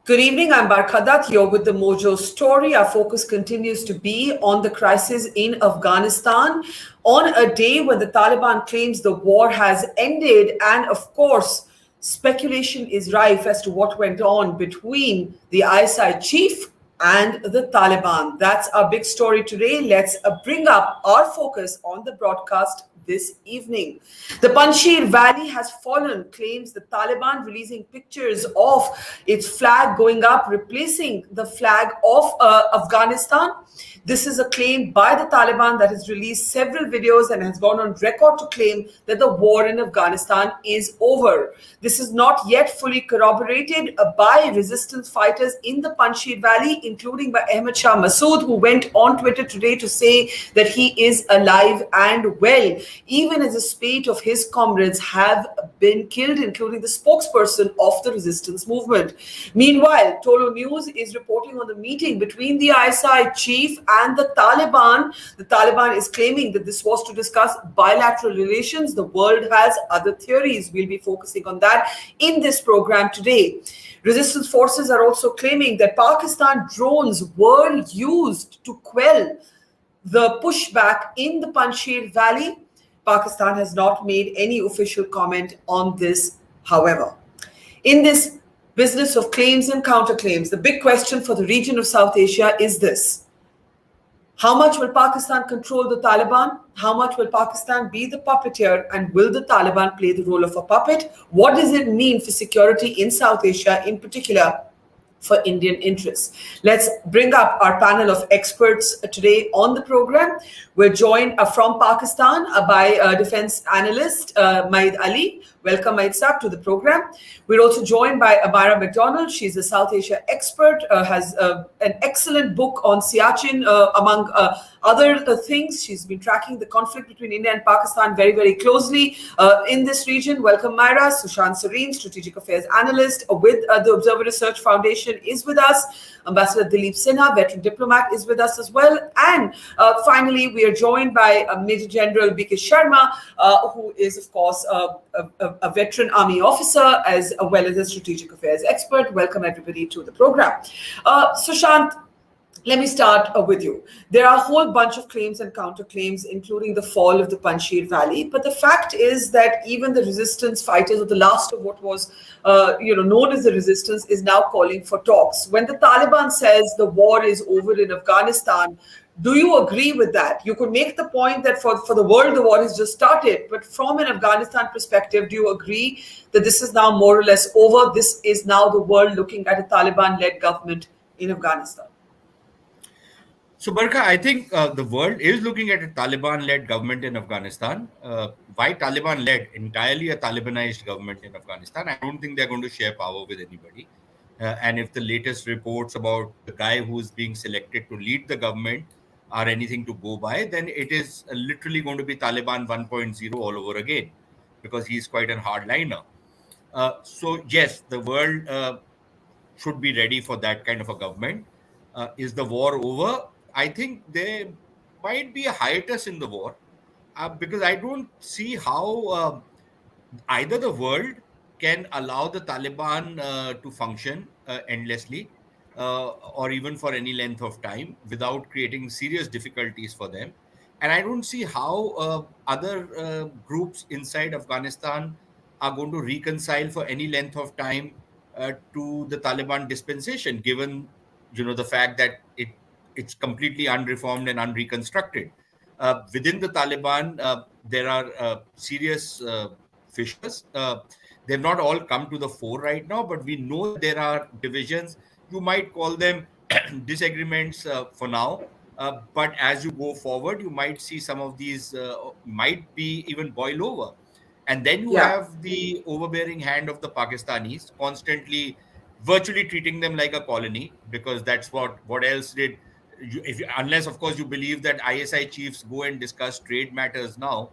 Good evening, I'm Barkha Dutt. You're with the Mojo Story. Our focus continues to be on the crisis in Afghanistan on a day when the Taliban claims the war has ended. And of course, speculation is rife as to what went on between the ISI chief and the Taliban. That's our big story today. Let's bring up our focus on the broadcast this evening. The Panjshir Valley has fallen, claims the Taliban, releasing pictures of its flag going up, replacing the flag of Afghanistan. This is a claim by the Taliban that has released several videos and has gone on record to claim that the war in Afghanistan is over. This is not yet fully corroborated by resistance fighters in the Panjshir Valley, including by Ahmad Massoud, who went on Twitter today to say that he is alive and well, even as a spate of his comrades have been killed, including the spokesperson of the resistance movement. Meanwhile, Tolo News is reporting on the meeting between the ISI chief and the Taliban. The Taliban is claiming that this was to discuss bilateral relations. The world has other theories. We'll be focusing on that in this program today. Resistance forces are also claiming that Pakistan drones were used to quell the pushback in the Panjshir Valley. Pakistan has not made any official comment on this, however. In this business of claims and counterclaims, the big question for the region of South Asia is this: how much will Pakistan control the Taliban? How much will Pakistan be the puppeteer? And will the Taliban play the role of a puppet? What does it mean for security in South Asia, in particular for Indian interests? Let's bring up our panel of experts today on the program. We're joined from Pakistan by defense analyst Maid Ali. Welcome, Maid Saab, to the program. We're also joined by Amira McDonald. She's a South Asia expert, has an excellent book on Siachen, among other things. She's been tracking the conflict between India and Pakistan very, very closely in this region. Welcome, Myra. Sushant Sareen, strategic affairs analyst with the Observer Research Foundation, is with us. Ambassador Dilip Sinha, veteran diplomat, is with us as well. And finally, we are joined by Major General B.K. Sharma, who is, of course, a veteran army officer as well as a strategic affairs expert. Welcome, everybody, to the program. Sushant, let me start with you. There are a whole bunch of claims and counterclaims, including the fall of the Panjshir Valley. But the fact is that even the resistance fighters, or the last of what was known as the resistance, is now calling for talks. When the Taliban says the war is over in Afghanistan, do you agree with that? You could make the point that for the world, the war has just started. But from an Afghanistan perspective, do you agree that this is now more or less over? This is now the world looking at a Taliban-led government in Afghanistan. So, Barkha, I think the world is looking at a Taliban-led government in Afghanistan. Why Taliban-led? Entirely a Talibanized government in Afghanistan. I don't think they're going to share power with anybody. And if the latest reports about the guy who's being selected to lead the government are anything to go by, then it is literally going to be Taliban 1.0 all over again, because he's quite a hardliner. So, yes, the world should be ready for that kind of a government. Is the war over? I think there might be a hiatus in the war because I don't see how either the world can allow the Taliban to function endlessly or even for any length of time without creating serious difficulties for them. And I don't see how other groups inside Afghanistan are going to reconcile for any length of time to the Taliban dispensation, given the fact that it's completely unreformed and unreconstructed. Within the Taliban, there are serious fissures. They've not all come to the fore right now, but we know that there are divisions. You might call them disagreements for now. But as you go forward, you might see some of these might be even boil over. And then you have the overbearing hand of the Pakistanis constantly virtually treating them like a colony, because that's what else did unless of course you believe that ISI chiefs go and discuss trade matters now.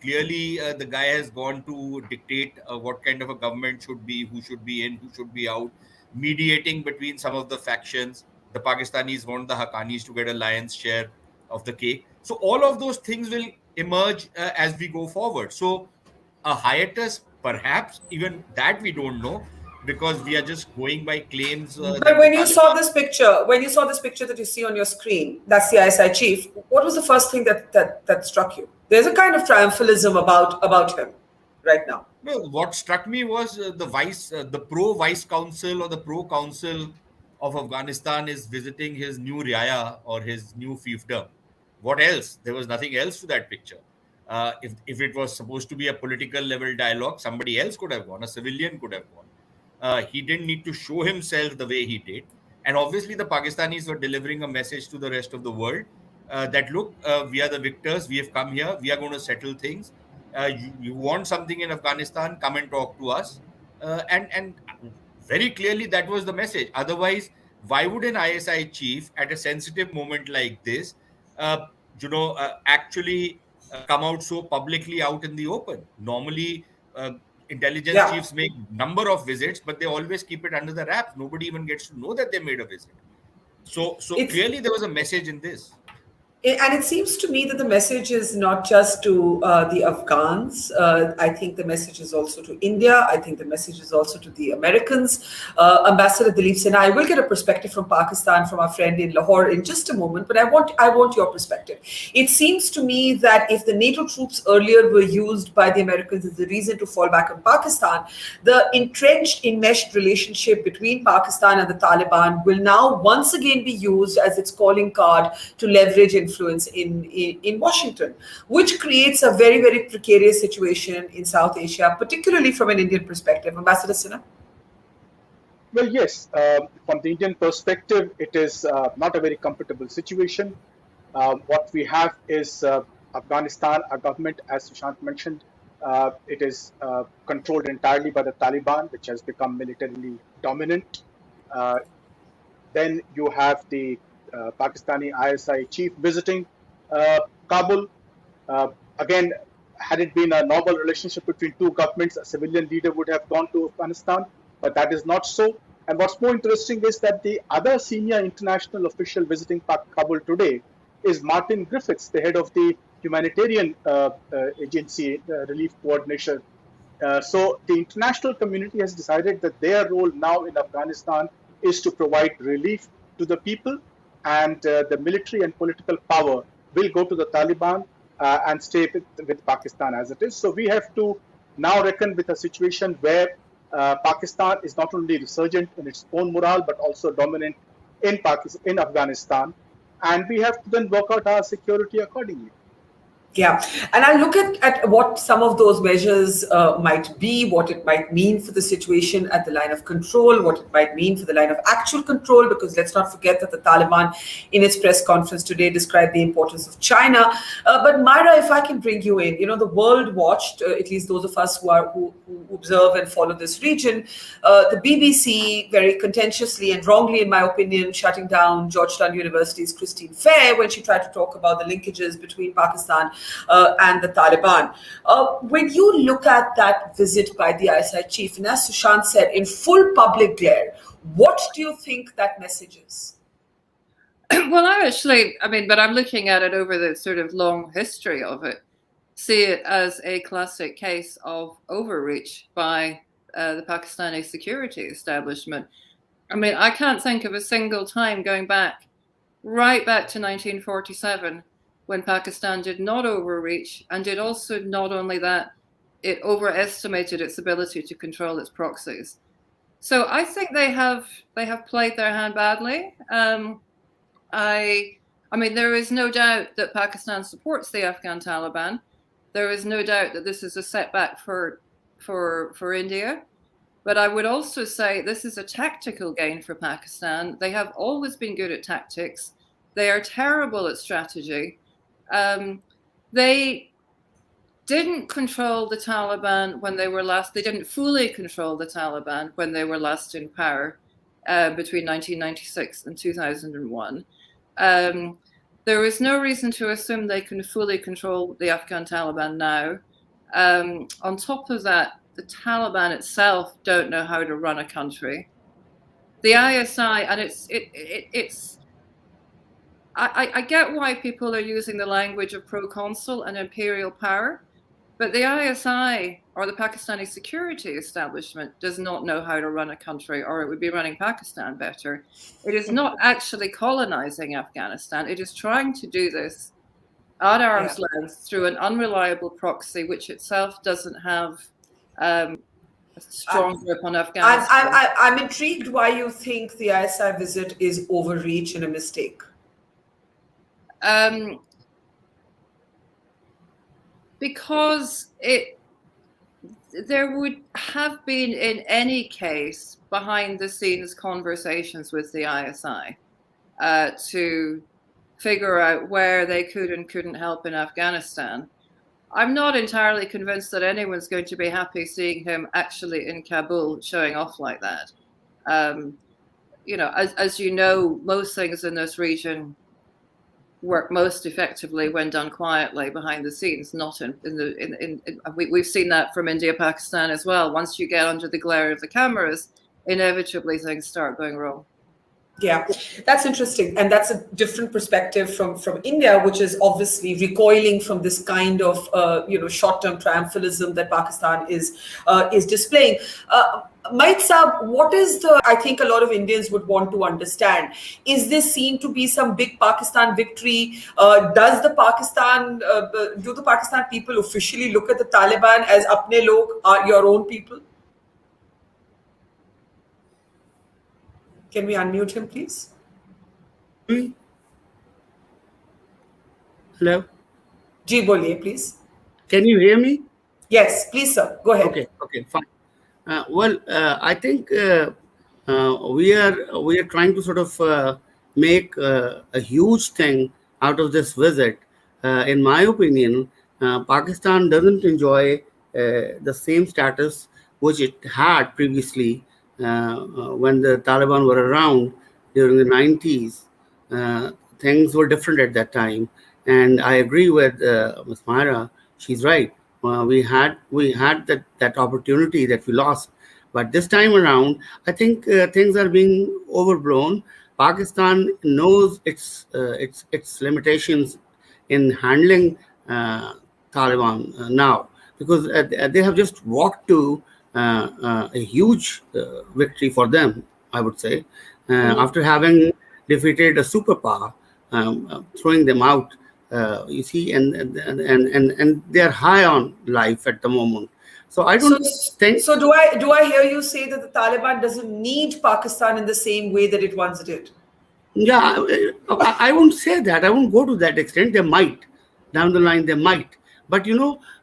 Clearly the guy has gone to dictate what kind of a government should be, who should be in, who should be out, mediating between some of the factions. The Pakistanis want the Haqqanis to get a lion's share of the cake. So all of those things will emerge as we go forward. So a hiatus, perhaps, even that we don't know. because we are just going by claims But that the when you saw Taliban. this picture, that you see on your screen, that's the ISI chief. What was the first thing that struck you? There's a kind of triumphalism about him right now. No, what struck me was the pro vice council or the pro council of Afghanistan is visiting his new riaya or his new fiefdom. What else? There was nothing else to that picture. If it was supposed to be a political level dialogue, somebody else could have gone. A civilian could have gone. He didn't need to show himself the way he did. And obviously, the Pakistanis were delivering a message to the rest of the world that look, we are the victors. We have come here. We are going to settle things. You want something in Afghanistan, come and talk to us. And very clearly that was the message. Otherwise, why would an ISI chief at a sensitive moment like this, actually come out so publicly out in the open? Normally, intelligence Yeah. chiefs make number of visits, but they always keep it under the wraps. Nobody even gets to know that they made a visit. So It's clearly there was a message in this. And it seems to me that the message is not just to the Afghans. I think the message is also to India. I think the message is also to the Americans. Ambassador Dilip Sinha, I will get a perspective from Pakistan from our friend in Lahore in just a moment, but I want your perspective. It seems to me that if the NATO troops earlier were used by the Americans as the reason to fall back on Pakistan, the entrenched, enmeshed relationship between Pakistan and the Taliban will now once again be used as its calling card to leverage influence in Washington, which creates a very, very precarious situation in South Asia, particularly from an Indian perspective. Ambassador Sinha? Well, yes, from the Indian perspective, it is not a very comfortable situation. What we have is Afghanistan, our government, as Sushant mentioned, it is controlled entirely by the Taliban, which has become militarily dominant. Then you have the Pakistani ISI chief visiting Kabul. Again, had it been a normal relationship between two governments, a civilian leader would have gone to Afghanistan, but that is not so. And what's more interesting is that the other senior international official visiting Kabul today is Martin Griffiths, the head of the humanitarian agency, relief coordination. So the international community has decided that their role now in Afghanistan is to provide relief to the people, and the military and political power will go to the Taliban and stay with Pakistan as it is. So we have to now reckon with a situation where Pakistan is not only resurgent in its own morale, but also dominant in Afghanistan. And we have to then work out our security accordingly. Yeah, and I look at what some of those measures might be, what it might mean for the situation at the line of control, what it might mean for the line of actual control, because let's not forget that the Taliban in its press conference today described the importance of China. But Myra, if I can bring you in, the world watched, at least those of us who observe and follow this region, the BBC very contentiously and wrongly, in my opinion, shutting down Georgetown University's Christine Fair when she tried to talk about the linkages between Pakistan and the Taliban. When you look at that visit by the ISI chief, and as Sushant said, in full public glare, what do you think that message is? Well, but I'm looking at it over the sort of long history of it, see it as a classic case of overreach by the Pakistani security establishment. I mean, I can't think of a single time going right back to 1947, when Pakistan did not overreach, and did also not only that, it overestimated its ability to control its proxies. So I think they have played their hand badly. I mean, there is no doubt that Pakistan supports the Afghan Taliban. There is no doubt that this is a setback for India. But I would also say this is a tactical gain for Pakistan. They have always been good at tactics. They are terrible at strategy. They didn't control the Taliban when they were last. They didn't fully control the Taliban when they were last in power between 1996 and 2001. There is no reason to assume they can fully control the Afghan Taliban now. On top of that, the Taliban itself don't know how to run a country. The ISI, and it's. I get why people are using the language of proconsul and imperial power, But the ISI, or the Pakistani security establishment, does not know how to run a country, or it would be running Pakistan better. It is not actually colonizing Afghanistan. It is trying to do this at arm's length through an unreliable proxy, which itself doesn't have a strong grip on Afghanistan. I'm intrigued why you think the ISI visit is overreach and a mistake. Because there would have been, in any case, behind the scenes conversations with the ISI to figure out where they could and couldn't help in Afghanistan. I'm not entirely convinced that anyone's going to be happy seeing him actually in Kabul showing off like that. As you know, most things in this region work most effectively when done quietly behind the scenes, not we've seen that from India, Pakistan as well. Once you get under the glare of the cameras, inevitably things start going wrong. Yeah, that's interesting. And that's a different perspective from India, which is obviously recoiling from this kind of, short-term triumphalism that Pakistan is displaying. Maid Saab, what is I think a lot of Indians would want to understand, is this seen to be some big Pakistan victory? Do the Pakistan people officially look at the Taliban as apne log, your own people? Can we unmute him, please? Hello? Ji, boliye, please. Can you hear me? Yes, please, sir. Go ahead. Okay, fine. I think we are trying to sort of make a huge thing out of this visit. In my opinion, Pakistan doesn't enjoy the same status which it had previously when the Taliban were around during the 90s. Things were different at that time. And I agree with Ms. Myra. She's right. We had that opportunity that we lost. But this time around, I think things are being overblown. Pakistan knows its limitations in handling Taliban now, because they have just walked to a huge victory for them, I would say, after having defeated a superpower, throwing them out. You see, and they're high on life at the moment. So I don't think. So do I hear you say that the Taliban doesn't need Pakistan in the same way that it once did? Yeah, I won't say that. I won't go to that extent. They might. Down the line, they might. But,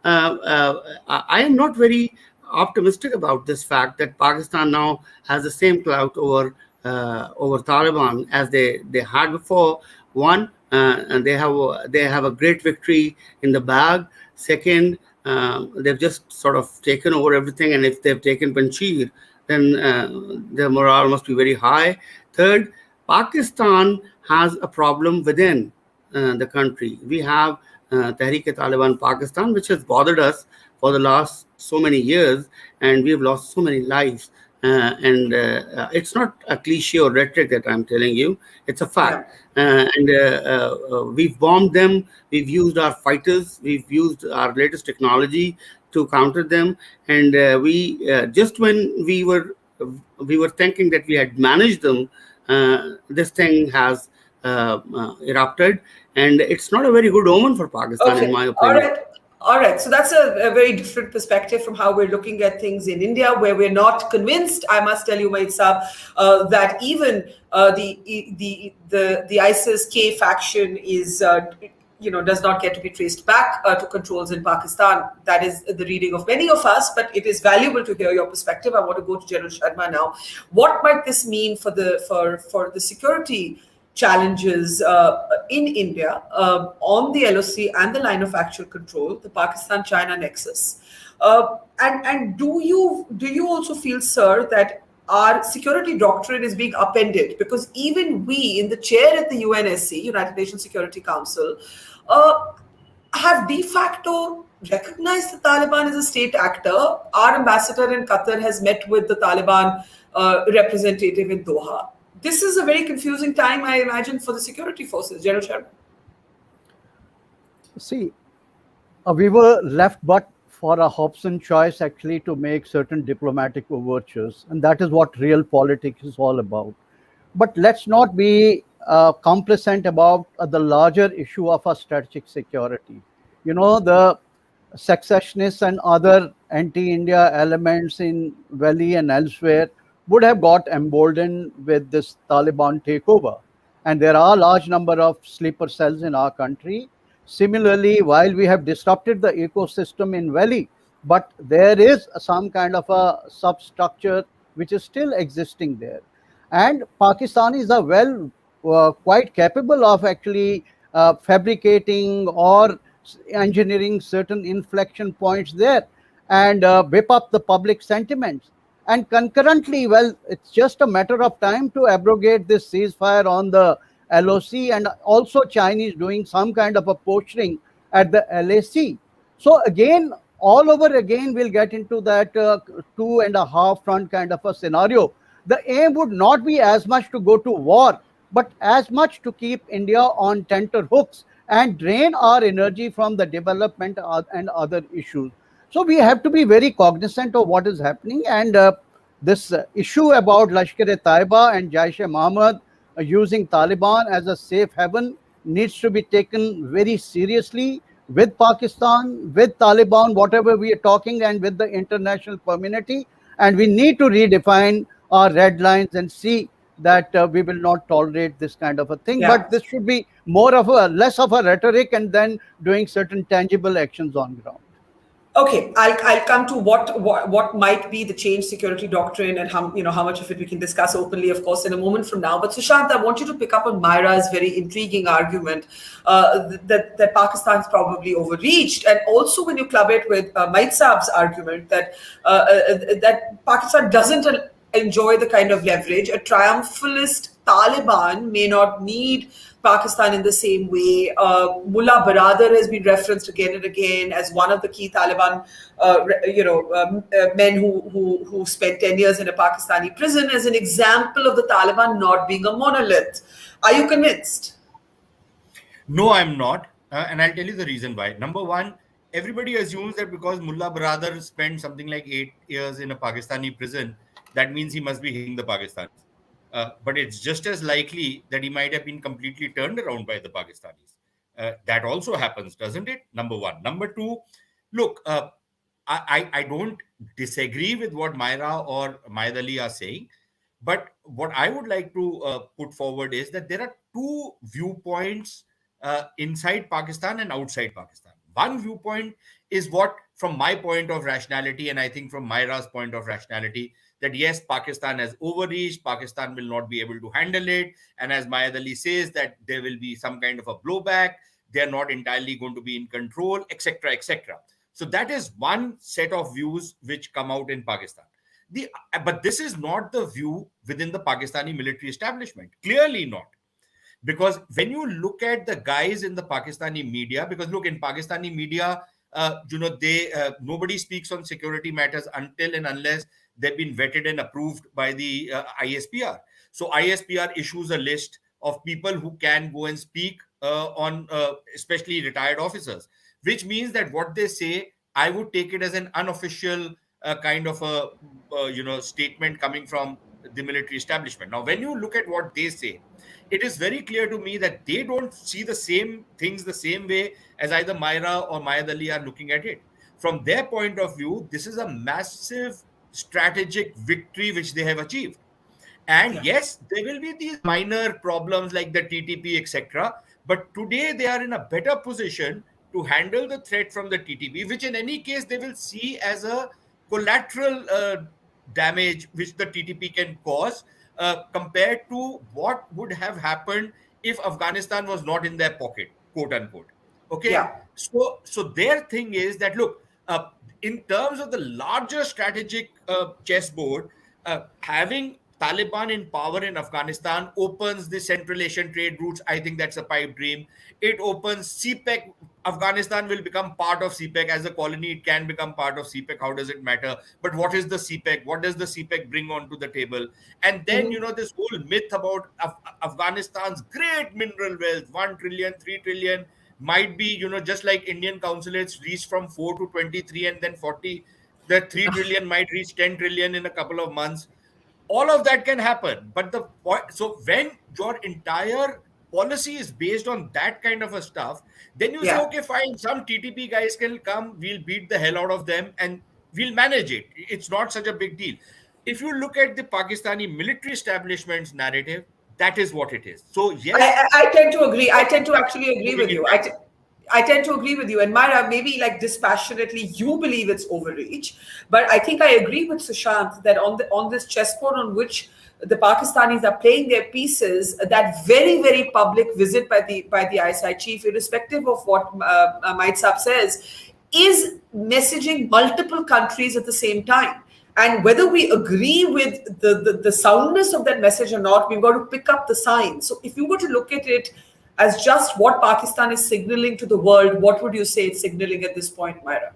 I am not very optimistic about this fact that Pakistan now has the same clout over Taliban as they had before. One, and they have a great victory in the bag. Second, they've just sort of taken over everything, and if they've taken Panjshir, then their morale must be very high. Third, Pakistan has a problem within the country. We have Tehreek-e-Taliban Pakistan, which has bothered us for the last so many years, and we've lost so many lives. It's not a cliche or rhetoric that I'm telling you. It's a fact. We've bombed them. We've used our fighters. We've used our latest technology to counter them. And just when we were thinking that we had managed them, this thing has erupted. And it's not a very good omen for Pakistan, in my opinion. All right. So that's a very different perspective from how we're looking at things in India, where we're not convinced, I must tell you, Maid Saab, that even the ISIS-K faction is, does not get to be traced back to controls in Pakistan. That is the reading of many of us, but it is valuable to hear your perspective. I want to go to General Sharma now. What might this mean for the security challenges in India on the LOC and the line of actual control, the Pakistan-China nexus? And do you also feel, sir, that our security doctrine is being upended? Because even we in the chair at the UNSC, United Nations Security Council, have de facto recognized the Taliban as a state actor. Our ambassador in Qatar has met with the Taliban representative in Doha. This is a very confusing time, I imagine, for the security forces. General Sharma. See, we were left but for a Hobson choice actually to make certain diplomatic overtures. And that is what real politics is all about. But let's not be complacent about the larger issue of our strategic security. You know, the secessionists and other anti-India elements in Valley and elsewhere would have got emboldened with this Taliban takeover. And there are a large number of sleeper cells in our country. Similarly, while we have disrupted the ecosystem in Valley, but there is some kind of a substructure which is still existing there. And Pakistanis are quite capable of actually fabricating or engineering certain inflection points there and whip up the public sentiments. And concurrently, well, it's just a matter of time to abrogate this ceasefire on the LOC, and also Chinese doing some kind of a posturing at the LAC. So again, all over again, we'll get into that two and a half front kind of a scenario. The aim would not be as much to go to war, but as much to keep India on tenterhooks and drain our energy from the development and other issues. So we have to be very cognizant of what is happening. And this issue about Lashkar-e-Taiba and Jaish-e-Mohammed using Taliban as a safe haven needs to be taken very seriously with Pakistan, with Taliban, whatever we are talking, and with the international community. And we need to redefine our red lines and see that we will not tolerate this kind of a thing. Yeah. But this should be less of a rhetoric and then doing certain tangible actions on ground. Okay, I'll come to what might be the change security doctrine and how much of it we can discuss openly, of course, in a moment from now. But Sushant, I want you to pick up on Myra's very intriguing argument that Pakistan is probably overreached, and also when you club it with Maid Saab's argument that that Pakistan doesn't enjoy the kind of leverage. A triumphalist Taliban may not need Pakistan in the same way. Mullah Baradar has been referenced again and again as one of the key Taliban, men who spent 10 years in a Pakistani prison as an example of the Taliban not being a monolith. Are you convinced? No, I'm not. And I'll tell you the reason why. Number one, everybody assumes that because Mullah Baradar spent something like 8 years in a Pakistani prison, that means he must be hating the Pakistanis. But it's just as likely that he might have been completely turned around by the Pakistanis. That also happens, doesn't it? Number one. Number two, look, I don't disagree with what Myra or Maid Ali are saying. But what I would like to put forward is that there are two viewpoints inside Pakistan and outside Pakistan. One viewpoint is what, from my point of rationality, and I think from Myra's point of rationality, that yes, Pakistan has overreached, Pakistan will not be able to handle it. And as Maid Ali says, that there will be some kind of a blowback, they're not entirely going to be in control, etc., etc. So that is one set of views which come out in Pakistan. But this is not the view within the Pakistani military establishment. Clearly not. Because when you look at the guys in the Pakistani media, because look, in Pakistani media, nobody speaks on security matters until and unless they've been vetted and approved by the ISPR. So ISPR issues a list of people who can go and speak on especially retired officers, which means that what they say, I would take it as an unofficial kind of a statement coming from the military establishment. Now, when you look at what they say, it is very clear to me that they don't see the same things the same way as either Myra or Maid Ali are looking at it. From their point of view, this is a massive strategic victory which they have achieved. And yes, there will be these minor problems like the TTP, etc. But today they are in a better position to handle the threat from the TTP, which in any case they will see as a collateral damage which the TTP can cause compared to what would have happened if Afghanistan was not in their pocket, quote unquote. Okay. Yeah. So their thing is that, look, in terms of the larger strategic chessboard, having Taliban in power in Afghanistan opens the Central Asian trade routes. I think that's a pipe dream. It opens CPEC. Afghanistan will become part of CPEC. As a colony, it can become part of CPEC. How does it matter? But what is the CPEC? What does the CPEC bring onto the table? And then, this whole myth about Afghanistan's great mineral wealth, 1 trillion, 3 trillion, might be, just like Indian consulates reach from 4 to 23 and then 40, the 3 trillion might reach 10 trillion in a couple of months. All of that can happen. But the point, so when your entire policy is based on that kind of a stuff, then you say, okay, fine, some TTP guys can come, we'll beat the hell out of them and we'll manage it. It's not such a big deal. If you look at the Pakistani military establishment's narrative, that is what it is. So yes, I tend to agree. I tend to actually agree with you. I tend to agree with you. And Myra, maybe like dispassionately, you believe it's overreach, but I think I agree with Sushant that on this chessboard on which the Pakistanis are playing their pieces, that very, very public visit by the ISI chief, irrespective of what Ahmad Saab says, is messaging multiple countries at the same time. And whether we agree with the soundness of that message or not, we've got to pick up the signs. So if you were to look at it as just what Pakistan is signaling to the world, what would you say it's signaling at this point, Myra?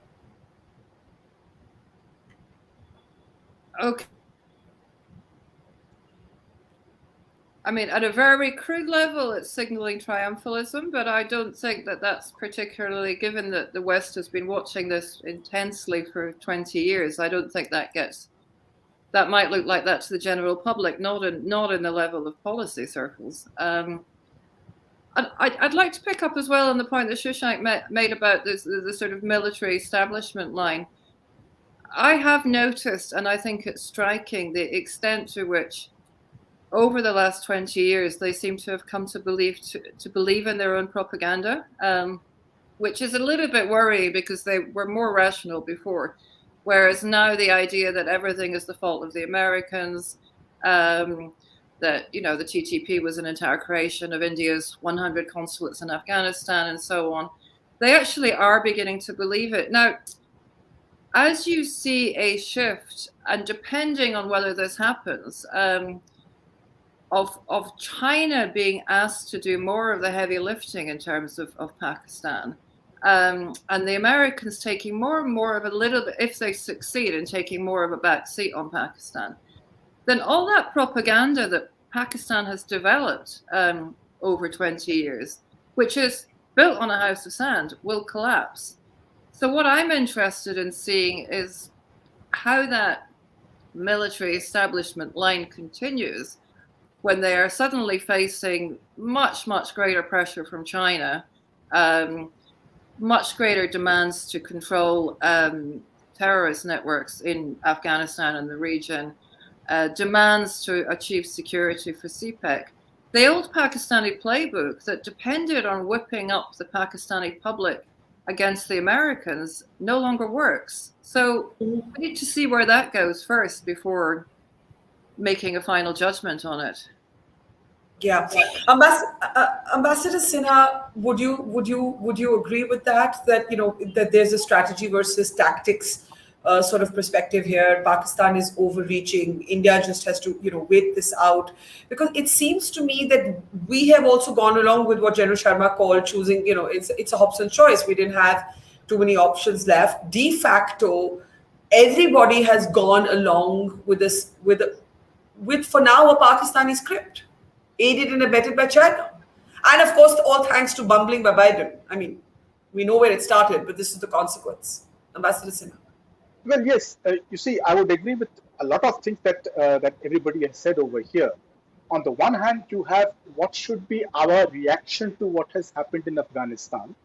Okay. I mean, at a very crude level, it's signaling triumphalism, but I don't think that that's particularly, given that the West has been watching this intensely for 20 years, I don't think that might look like that to the general public, not in the level of policy circles. I'd like to pick up as well on the point that Shashank made about the sort of military establishment line. I have noticed, and I think it's striking, the extent to which over the last 20 years, they seem to have come to believe in their own propaganda, which is a little bit worrying because they were more rational before. Whereas now the idea that everything is the fault of the Americans, that, the TTP was an entire creation of India's 100 consulates in Afghanistan and so on, they actually are beginning to believe it. Now, as you see a shift, and depending on whether this happens, of China being asked to do more of the heavy lifting in terms of Pakistan, and the Americans taking more and more of a little bit, if they succeed in taking more of a back seat on Pakistan, then all that propaganda that Pakistan has developed over 20 years, which is built on a house of sand, will collapse. So what I'm interested in seeing is how that military establishment line continues when they are suddenly facing much, much greater pressure from China, much greater demands to control terrorist networks in Afghanistan and the region, demands to achieve security for CPEC. The old Pakistani playbook that depended on whipping up the Pakistani public against the Americans no longer works. So we need to see where that goes first before making a final judgment on it. Yeah, Ambassador Sinha, would you agree with that? That that there's a strategy versus tactics sort of perspective here. Pakistan is overreaching. India just has to wait this out, because it seems to me that we have also gone along with what General Sharma called choosing. It's a Hobson's choice. We didn't have too many options left. De facto, everybody has gone along with this with for now a Pakistani script, aided and abetted by China. And of course, all thanks to bumbling by Biden. I mean, we know where it started, but this is the consequence. Ambassador Sinha. Well, yes, you see, I would agree with a lot of things that everybody has said over here. On the one hand, you have what should be our reaction to what has happened in Afghanistan.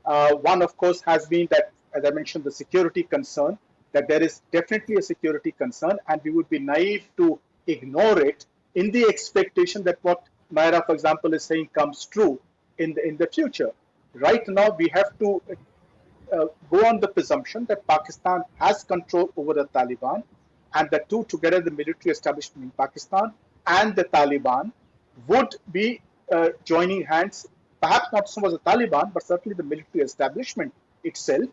One, of course, has been that, as I mentioned, the security concern, that there is definitely a security concern, and we would be naive to ignore it in the expectation that what Myra, for example, is saying comes true in the future. Right now, we have to go on the presumption that Pakistan has control over the Taliban, and the two together, the military establishment in Pakistan and the Taliban, would be joining hands, perhaps not so much the Taliban, but certainly the military establishment itself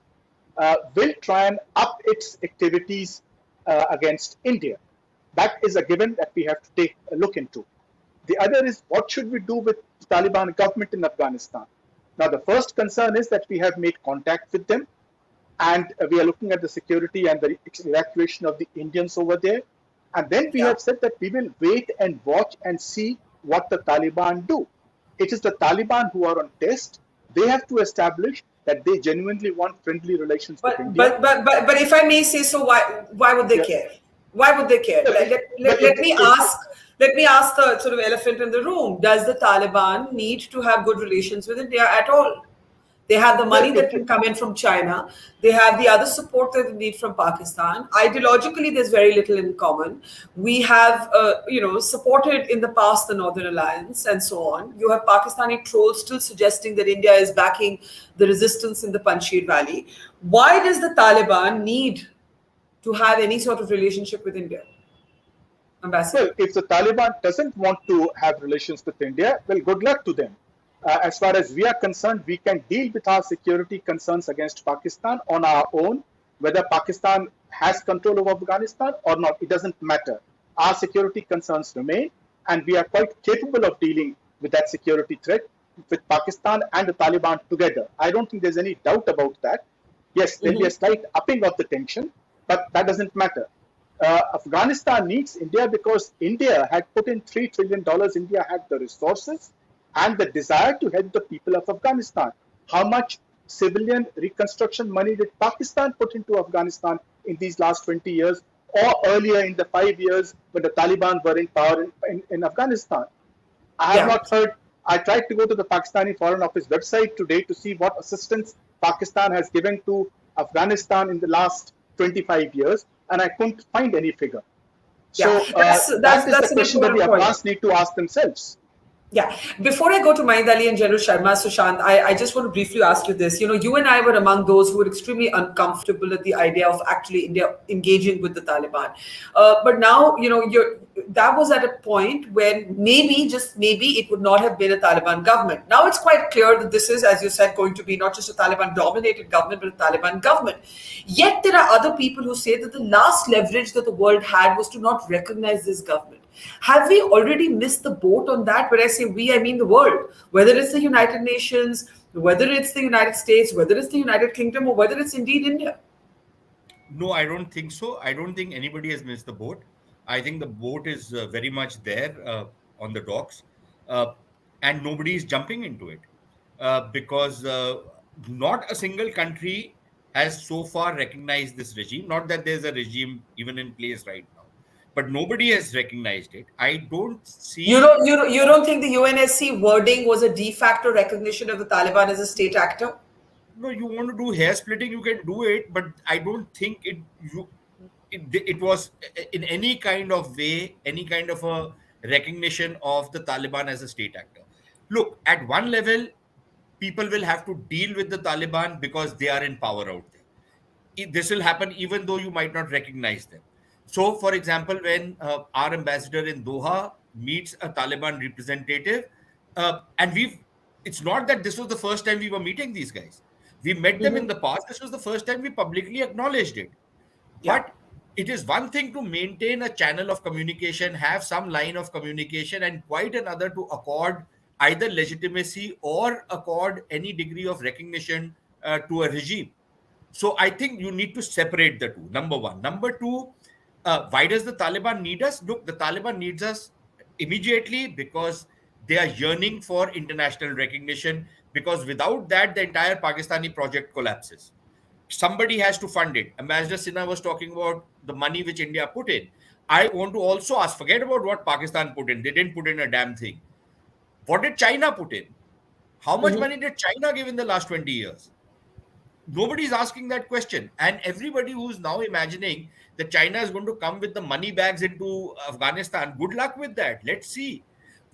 will try and up its activities against India. That is a given that we have to take a look into. The other is, what should we do with the Taliban government in Afghanistan? Now, the first concern is that we have made contact with them, and we are looking at the security and the evacuation of the Indians over there. And then we have said that we will wait and watch and see what the Taliban do. It is the Taliban who are on test. they have to establish that they genuinely want friendly relations with But India. but if I may say so, why would they care? Why would they care? Let me ask the sort of elephant in the room. Does the Taliban need to have good relations with India at all? They have the money that can come in from China. They have the other support that they need from Pakistan. Ideologically, there's very little in common. We have, supported in the past the Northern Alliance and so on. You have Pakistani trolls still suggesting that India is backing the resistance in the Panjshir Valley. Why does the Taliban need to have any sort of relationship with India? Ambassador. Well, if the Taliban doesn't want to have relations with India, well, good luck to them. As far as we are concerned, we can deal with our security concerns against Pakistan on our own. Whether Pakistan has control of Afghanistan or not, it doesn't matter. Our security concerns remain, and we are quite capable of dealing with that security threat with Pakistan and the Taliban together. I don't think there's any doubt about that. Yes, there'll be a slight upping of the tension, but that doesn't matter. Afghanistan needs India because India had put in $3 trillion. India had the resources and the desire to help the people of Afghanistan. How much civilian reconstruction money did Pakistan put into Afghanistan in these last 20 years or earlier in the 5 years when the Taliban were in power in Afghanistan? I have not heard. I tried to go to the Pakistani Foreign Office website today to see what assistance Pakistan has given to Afghanistan in the last 25 years, and I couldn't find any figure. So that's the question that the Afghans need to ask themselves. Yeah. Before I go to Mahid Ali and General Sharma, Sushant, I just want to briefly ask you this. You and I were among those who were extremely uncomfortable at the idea of actually India engaging with the Taliban. But now, that was at a point when maybe, just maybe, it would not have been a Taliban government. Now it's quite clear that this is, as you said, going to be not just a Taliban-dominated government, but a Taliban government. Yet there are other people who say that the last leverage that the world had was to not recognize this government. Have we already missed the boat on that? When I say we, I mean the world. Whether it's the United Nations, whether it's the United States, whether it's the United Kingdom, or whether it's indeed India. No, I don't think so. I don't think anybody has missed the boat. I think the boat is very much there on the docks, and nobody is jumping into it because not a single country has so far recognized this regime. Not that there's a regime even in place right now, but nobody has recognized it. I don't see. You don't think the UNSC wording was a de facto recognition of the Taliban as a state actor? No, you want to do hair splitting, you can do it, but I don't think it was in any kind of way, any kind of a recognition of the Taliban as a state actor. Look, at one level, people will have to deal with the Taliban because they are in power out there. This will happen even though you might not recognize them. So, for example, when our ambassador in Doha meets a Taliban representative, and it's not that this was the first time we were meeting these guys. We met them in the past. This was the first time we publicly acknowledged it. Yeah. But it is one thing to maintain a channel of communication, have some line of communication, and quite another to accord either legitimacy or accord any degree of recognition to a regime. So I think you need to separate the two, number one. Number two, why does the Taliban need us? Look, the Taliban needs us immediately because they are yearning for international recognition, because without that, the entire Pakistani project collapses. Somebody has to fund it. Ambassador Sinha was talking about the money which India put in. I want to also ask, forget about what Pakistan put in. They didn't put in a damn thing. What did China put in? How much money did China give in the last 20 years? Nobody's asking that question. And everybody who's now imagining that China is going to come with the money bags into Afghanistan, good luck with that. Let's see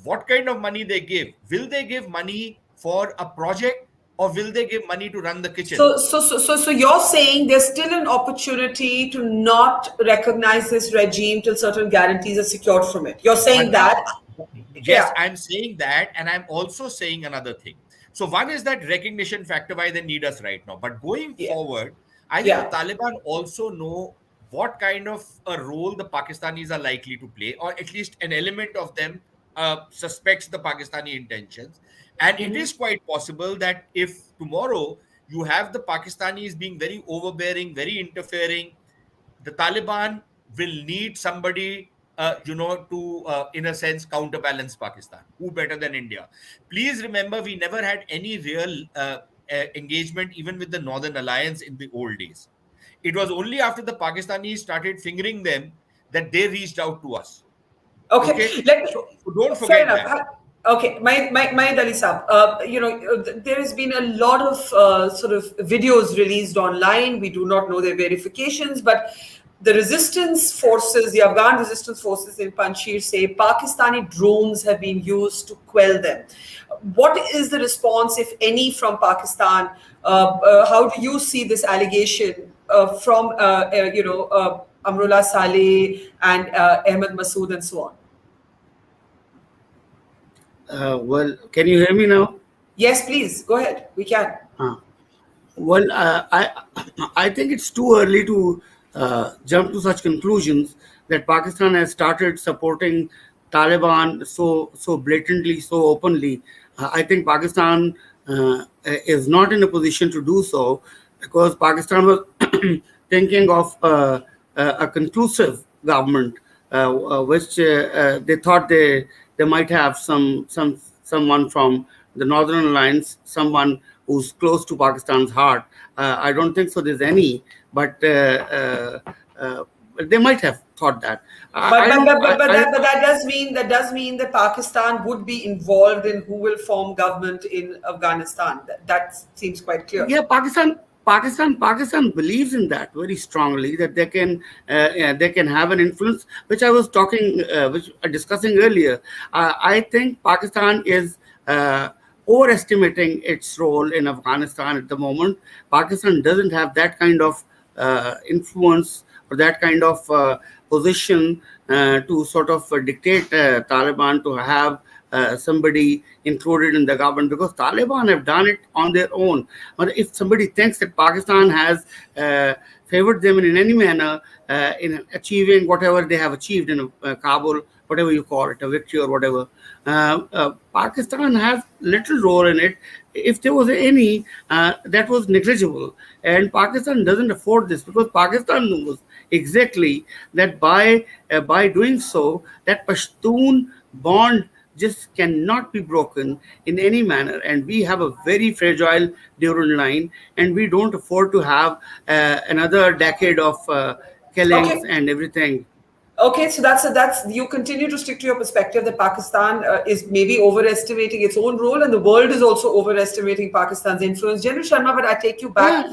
what kind of money they give. Will they give money for a project, or will they give money to run the kitchen? So you're saying there's still an opportunity to not recognize this regime till certain guarantees are secured from it. You're saying that? Yes, I'm saying that, and I'm also saying another thing. So one is that recognition factor, why they need us right now. But going forward, I think the Taliban also know what kind of a role the Pakistanis are likely to play, or at least an element of them suspects the Pakistani intentions. And it is quite possible that if tomorrow you have the Pakistanis being very overbearing, very interfering, the Taliban will need somebody to in a sense counterbalance Pakistan. Who better than India? Please remember, we never had any real engagement even with the Northern Alliance in the old days. It was only after the Pakistanis started fingering them that they reached out to us. Okay, So don't fair forget enough. that. Okay, my Ali Saab, there has been a lot of sort of videos released online. We do not know their verifications, but the resistance forces, the Afghan resistance forces in Panjshir say Pakistani drones have been used to quell them. What is the response, if any, from Pakistan? How do you see this allegation from, Amrullah Saleh and Ahmad Massoud and so on? Well, can you hear me now? Yes, please. Go ahead. We can. Well, I think it's too early to jump to such conclusions that Pakistan has started supporting Taliban so blatantly, so openly. I think Pakistan is not in a position to do so because Pakistan was thinking of a conclusive government, which they thought they might have someone from the Northern Alliance, someone who's close to Pakistan's heart. I don't think so there's any, but they might have thought that. But that does mean that Pakistan would be involved in who will form government in Afghanistan. That seems quite clear. Yeah, Pakistan believes in that very strongly, that they can have an influence, which I was discussing earlier. I think Pakistan is overestimating its role in Afghanistan at the moment. Pakistan doesn't have that kind of influence or that kind of position to sort of dictate Taliban to have somebody included in the government, because Taliban have done it on their own. But if somebody thinks that Pakistan has favored them in any manner in achieving whatever they have achieved in Kabul, whatever you call it, a victory or whatever, Pakistan has little role in it. If there was any, that was negligible. And Pakistan doesn't afford this, because Pakistan knows exactly that by doing so, that Pashtun bond just cannot be broken in any manner. And we have a very fragile Durand line, and we don't afford to have another decade of killings and everything. Okay, so that's you continue to stick to your perspective that Pakistan is maybe overestimating its own role, and the world is also overestimating Pakistan's influence. General Sharma, but I take you back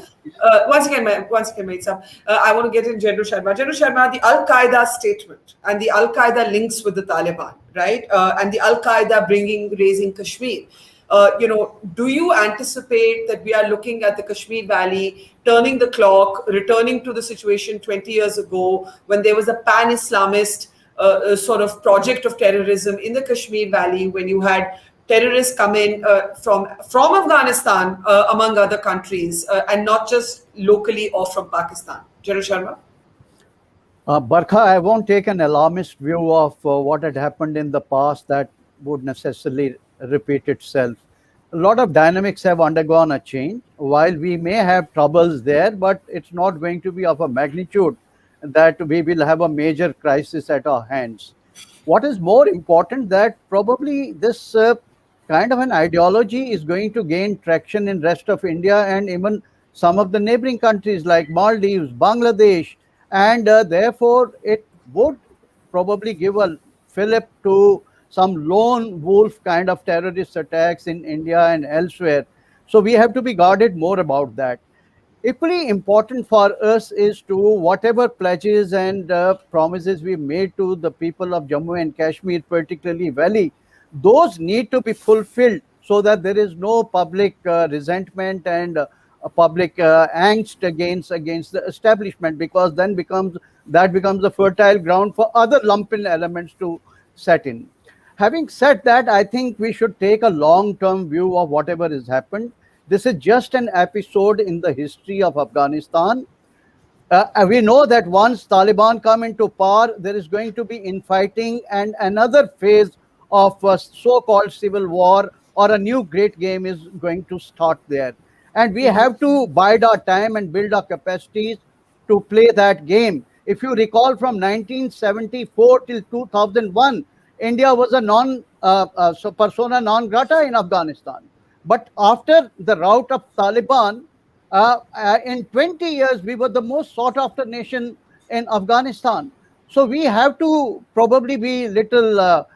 once again, Maid Saab, I want to get in General Sharma. General Sharma, the Al Qaeda statement and the Al Qaeda links with the Taliban, right? And the Al Qaeda raising Kashmir. Do you anticipate that we are looking at the Kashmir Valley, turning the clock, returning to the situation 20 years ago when there was a pan-Islamist sort of project of terrorism in the Kashmir Valley, when you had terrorists come in from Afghanistan, among other countries, and not just locally or from Pakistan? General Sharma? Barkha, I won't take an alarmist view of what had happened in the past that would necessarily repeat itself. A lot of dynamics have undergone a change. While we may have troubles there, but it's not going to be of a magnitude that we will have a major crisis at our hands. What is more important, that probably this kind of an ideology is going to gain traction in rest of India and even some of the neighboring countries like Maldives, Bangladesh, and therefore it would probably give a fillip to some lone wolf kind of terrorist attacks in India and elsewhere. So we have to be guarded more about that. Equally important for us is to whatever pledges and promises we made to the people of Jammu and Kashmir, particularly Valley, those need to be fulfilled so that there is no public resentment and a public angst against the establishment, because then that becomes a fertile ground for other lumpen elements to set in. Having said that, I think we should take a long-term view of whatever has happened. This is just an episode in the history of Afghanistan. We know that once Taliban come into power, there is going to be infighting and another phase of so-called civil war or a new great game is going to start there. And we have to bide our time and build our capacities to play that game. If you recall, from 1974 till 2001, India was a persona non grata in Afghanistan. But after the rout of Taliban, in 20 years, we were the most sought after nation in Afghanistan. So we have to probably be little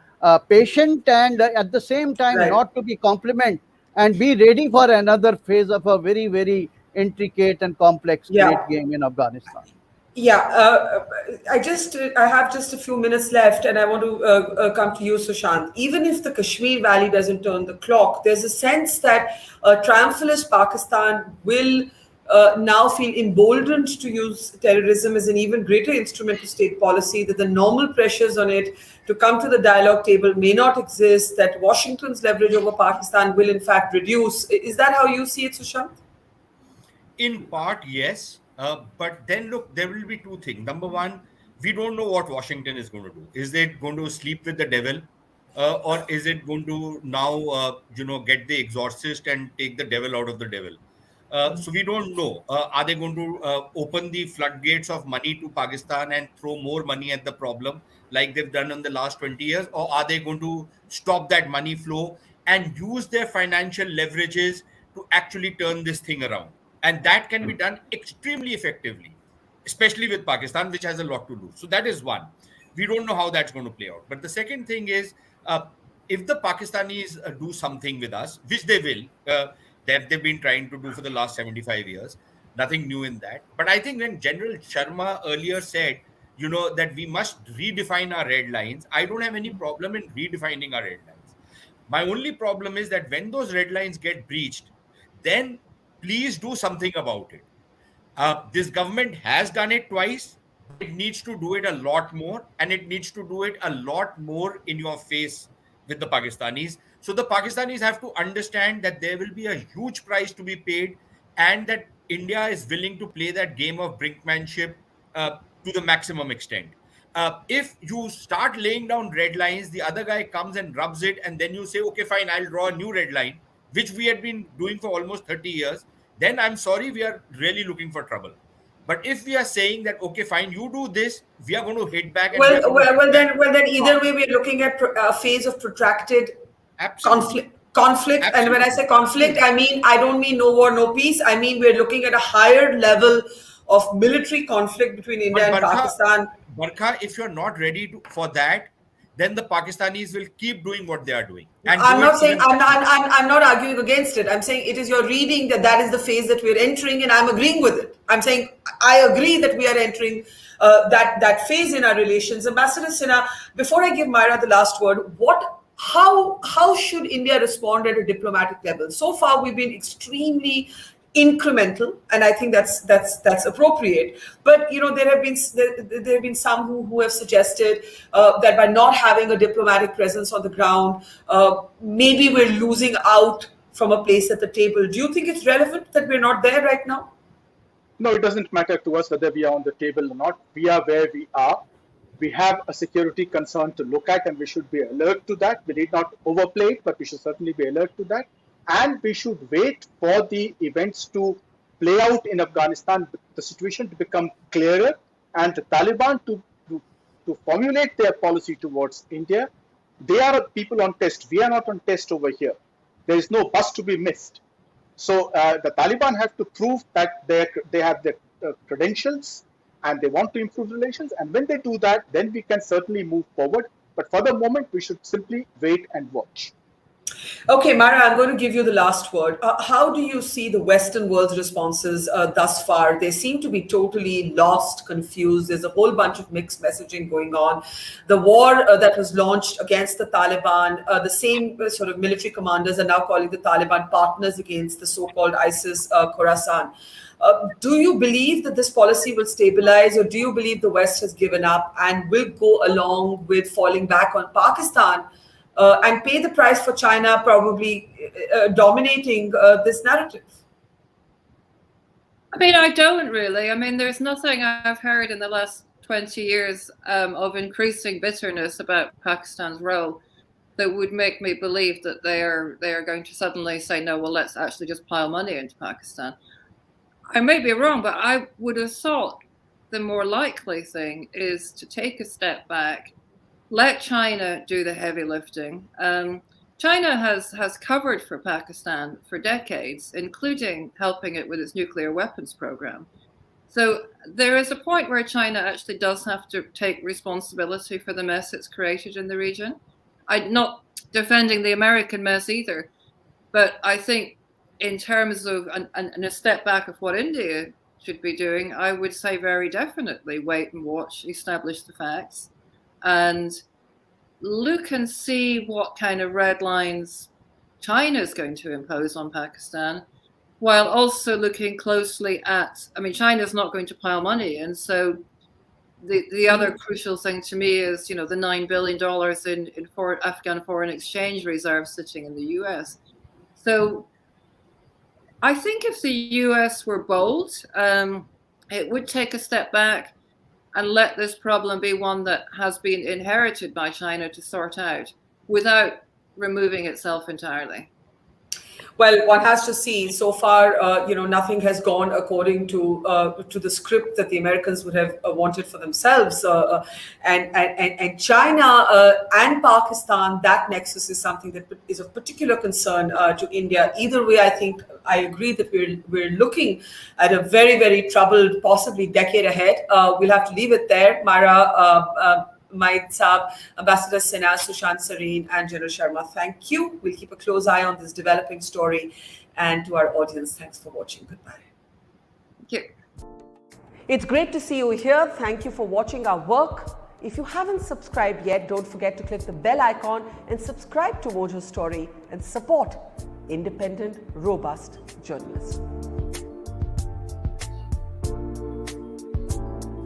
patient, and at the same time Right. not to be compliment, and be ready for another phase of a very, very intricate and complex Yeah. great game in Afghanistan. Yeah, I have just a few minutes left, and I want to come to you, Sushant. Even if the Kashmir Valley doesn't turn the clock, there's a sense that triumphalist Pakistan will now feel emboldened to use terrorism as an even greater instrument of state policy, that the normal pressures on it to come to the dialogue table may not exist, that Washington's leverage over Pakistan will in fact reduce. Is that how you see it, Sushant? In part, yes. But then look, there will be two things. Number one, we don't know what Washington is going to do. Is it going to sleep with the devil? Or is it going to now, get the exorcist and take the devil out of the devil? So we don't know. Are they going to open the floodgates of money to Pakistan and throw more money at the problem like they've done in the last 20 years? Or are they going to stop that money flow and use their financial leverages to actually turn this thing around? And that can be done extremely effectively, especially with Pakistan, which has a lot to do. So that is one. We don't know how that's going to play out. But the second thing is, if the Pakistanis do something with us, which they will, that they've been trying to do for the last 75 years, nothing new in that. But I think when General Sharma earlier said, that we must redefine our red lines, I don't have any problem in redefining our red lines. My only problem is that when those red lines get breached, then please do something about it. This government has done it twice, but it needs to do it a lot more, and it needs to do it a lot more in your face with the Pakistanis. So the Pakistanis have to understand that there will be a huge price to be paid, and that India is willing to play that game of brinkmanship to the maximum extent. If you start laying down red lines, the other guy comes and rubs it, and then you say, okay, fine, I'll draw a new red line, which we had been doing for almost 30 years, then I'm sorry, we are really looking for trouble. But if we are saying that, okay, fine, you do this, we are going to hit back. And Then either way, we're looking at a phase of protracted conflict. Conflict, Absolutely. and when I say conflict, I don't mean no war, no peace. I mean we're looking at a higher level of military conflict between India and Pakistan. Barkha, if you're not ready for that, then the Pakistanis will keep doing what they are doing. And I'm not arguing against it. I'm saying it is your reading that is the phase that we're entering, and I'm agreeing with it. I'm saying I agree that we are entering that phase in our relations. Ambassador Sinha, before I give Myra the last word, how should India respond at a diplomatic level? So far, we've been extremely incremental, and I think that's appropriate. But there have been some who have suggested that by not having a diplomatic presence on the ground, maybe we're losing out from a place at the table. Do you think it's relevant that we're not there right now? No, it doesn't matter to us whether we are on the table or not. We are where we are. We have a security concern to look at, and we should be alert to that. We need not overplay it, but we should certainly be alert to that. And we should wait for the events to play out in Afghanistan, the situation to become clearer, and the Taliban to formulate their policy towards India. They are people on test. We are not on test over here. There is no bus to be missed. So the Taliban have to prove that they have the credentials and they want to improve relations. And when they do that, then we can certainly move forward. But for the moment, we should simply wait and watch. Okay, Mara, I'm going to give you the last word. How do you see the Western world's responses thus far? They seem to be totally lost, confused. There's a whole bunch of mixed messaging going on. The war that was launched against the Taliban, the same sort of military commanders are now calling the Taliban partners against the so-called ISIS Khorasan. Do you believe that this policy will stabilize, or do you believe the West has given up and will go along with falling back on Pakistan and pay the price for China probably dominating this narrative? I don't really. There's nothing I've heard in the last 20 years of increasing bitterness about Pakistan's role that would make me believe that they are going to suddenly say, no, well, let's actually just pile money into Pakistan. I may be wrong, but I would have thought the more likely thing is to take a step back, let China do the heavy lifting. China has covered for Pakistan for decades, including helping it with its nuclear weapons program. So there is a point where China actually does have to take responsibility for the mess it's created in the region. I'm not defending the American mess either, but I think in terms of and a step back of what India should be doing, I would say very definitely wait and watch, establish the facts, and look and see what kind of red lines China is going to impose on Pakistan, while also looking closely at, I mean, China's not going to pile money. And so the other crucial thing to me is, the $9 billion in Afghan foreign exchange reserves sitting in the US. So I think if the US were bold, it would take a step back and let this problem be one that has been inherited by China to sort out without removing itself entirely. Well, one has to see. So far, nothing has gone according to the script that the Americans would have wanted for themselves. And China and Pakistan, that nexus is something that is of particular concern to India. Either way, I think I agree that we're looking at a very, very troubled, possibly decade ahead. We'll have to leave it there. Myra, Maid Saab, Ambassador Sinha, Sushant Sareen, and General Sharma, thank you. We'll keep a close eye on this developing story. And to our audience, thanks for watching. Goodbye. Thank you. It's great to see you here. Thank you for watching our work. If you haven't subscribed yet, don't forget to click the bell icon and subscribe to Mojo Story and support independent, robust journalism.